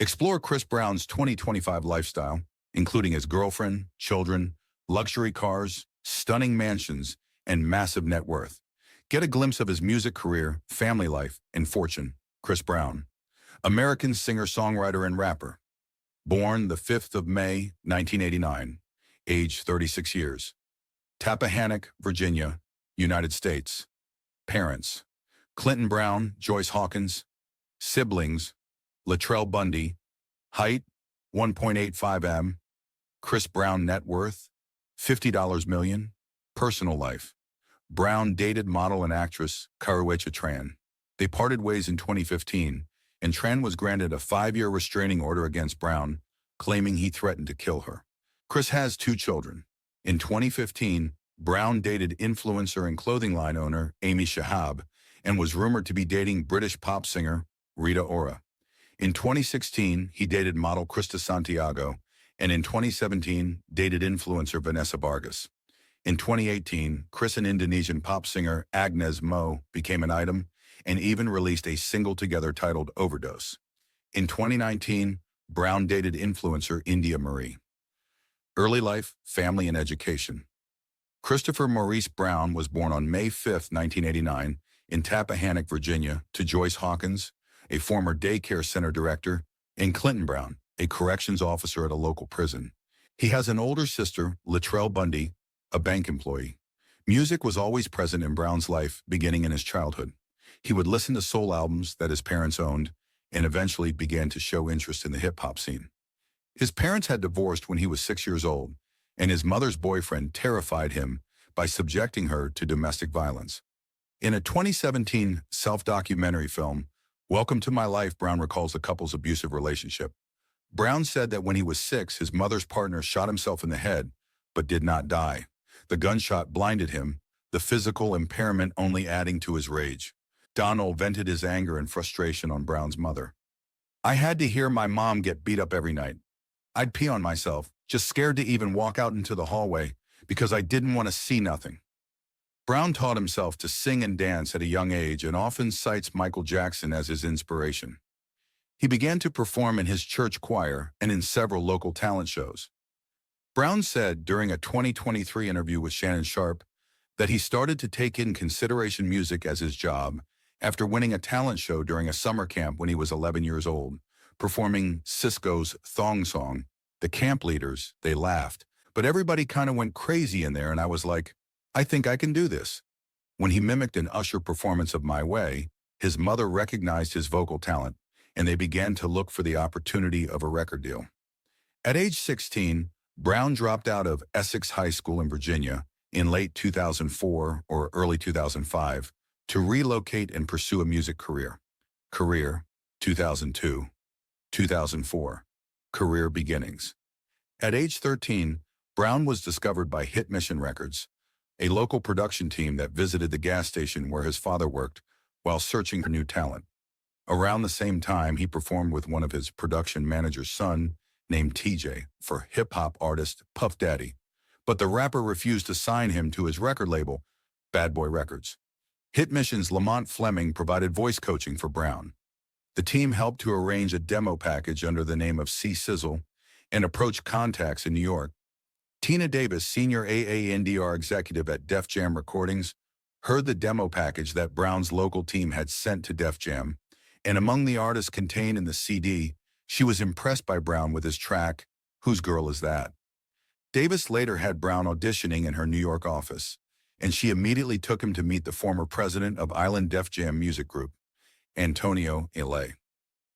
Explore Chris Brown's 2025 lifestyle, including his girlfriend, children, luxury cars, stunning mansions, and massive net worth. Get a glimpse of his music career, family life, and fortune. Chris Brown, American singer-songwriter and rapper. Born the 5th of May, 1989, age 36 years. Tappahannock, Virginia, United States. Parents: Clinton Brown, Joyce Hawkins. Siblings: Latrell Bundy. Height: 1.85 m. Chris Brown net worth: $50 million. Personal life: Brown dated model and actress Karruecha Tran. They parted ways in 2015, and Tran was granted a 5-year restraining order against Brown, claiming he threatened to kill her. Chris has 2 children. In 2015, Brown dated influencer and clothing line owner Amy Shahab and was rumored to be dating British pop singer Rita Ora. In 2016, he dated model Krista Santiago, and in 2017, dated influencer Vanessa Vargas. In 2018, Chris and Indonesian pop singer Agnes Mo became an item and even released a single together titled Overdose. In 2019, Brown dated influencer India Marie. Early life, family, and education. Christopher Maurice Brown was born on May 5, 1989, in Tappahannock, Virginia, to Joyce Hawkins, a former daycare center director, and Clinton Brown, a corrections officer at a local prison. He has an older sister, Latrell Bundy, a bank employee. Music was always present in Brown's life, beginning in his childhood. He would listen to soul albums that his parents owned and eventually began to show interest in the hip-hop scene. His parents had divorced when he was 6 years old, and his mother's boyfriend terrified him by subjecting her to domestic violence. In a 2017 self-documentary film, Welcome to My Life, Brown recalls the couple's abusive relationship. Brown said that when he was 6, his mother's partner shot himself in the head, but did not die. The gunshot blinded him, the physical impairment only adding to his rage. Donald vented his anger and frustration on Brown's mother. "I had to hear my mom get beat up every night. I'd pee on myself, just scared to even walk out into the hallway because I didn't want to see nothing." Brown taught himself to sing and dance at a young age and often cites Michael Jackson as his inspiration. He began to perform in his church choir and in several local talent shows. Brown said during a 2023 interview with Shannon Sharp that he started to take in consideration music as his job after winning a talent show during a summer camp when he was 11 years old, performing Cisco's Thong Song. The camp leaders, they laughed, but everybody kind of went crazy in there, and I was like, I think I can do this. When he mimicked an Usher performance of My Way, his mother recognized his vocal talent, and they began to look for the opportunity of a record deal. At age 16, Brown dropped out of Essex High School in Virginia in late 2004 or early 2005 to relocate and pursue a music career. Career, 2002. 2004. Career beginnings. At age 13, Brown was discovered by Hit Mission Records, a local production team that visited the gas station where his father worked while searching for new talent. Around the same time, he performed with one of his production manager's son, named TJ, for hip-hop artist Puff Daddy, but the rapper refused to sign him to his record label, Bad Boy Records. Hit Mission's Lamont Fleming provided voice coaching for Brown. The team helped to arrange a demo package under the name of C-Sizzle and approached contacts in New York. Tina Davis, senior AANDR executive at Def Jam Recordings, heard the demo package that Brown's local team had sent to Def Jam, and among the artists contained in the CD, she was impressed by Brown with his track, Whose Girl Is That? Davis later had Brown auditioning in her New York office, and she immediately took him to meet the former president of Island Def Jam Music Group, Antonio Ele.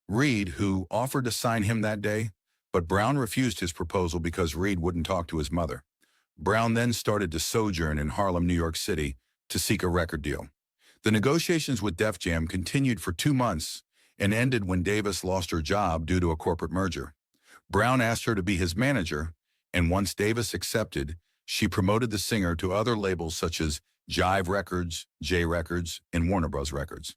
Reed, who offered to sign him that day, but Brown refused his proposal because Reed wouldn't talk to his mother. Brown then started to sojourn in Harlem, New York City, to seek a record deal. The negotiations with Def Jam continued for 2 months and ended when Davis lost her job due to a corporate merger. Brown asked her to be his manager, and once Davis accepted, she promoted the singer to other labels such as Jive Records, J Records, and Warner Bros. Records.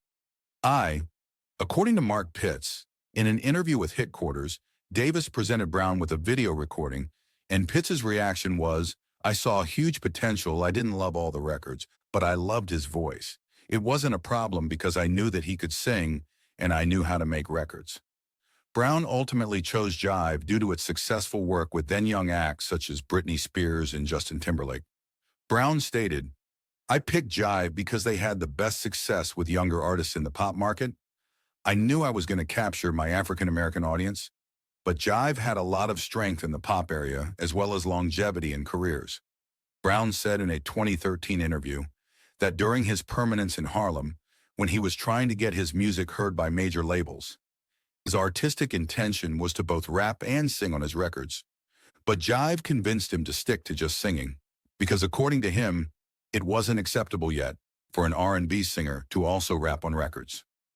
According to Mark Pitts, in an interview with Hitquarters, Davis presented Brown with a video recording, and Pitts' reaction was, "I saw huge potential. I didn't love all the records, but I loved his voice. It wasn't a problem because I knew that he could sing, and I knew how to make records." Brown ultimately chose Jive due to its successful work with then-young acts such as Britney Spears and Justin Timberlake. Brown stated, "I picked Jive because they had the best success with younger artists in the pop market. I knew I was going to capture my African-American audience, but Jive had a lot of strength in the pop area as well as longevity in careers." Brown said in a 2013 interview that during his permanence in Harlem, when he was trying to get his music heard by major labels, his artistic intention was to both rap and sing on his records. But Jive convinced him to stick to just singing, because according to him, it wasn't acceptable yet for an R&B singer to also rap on records.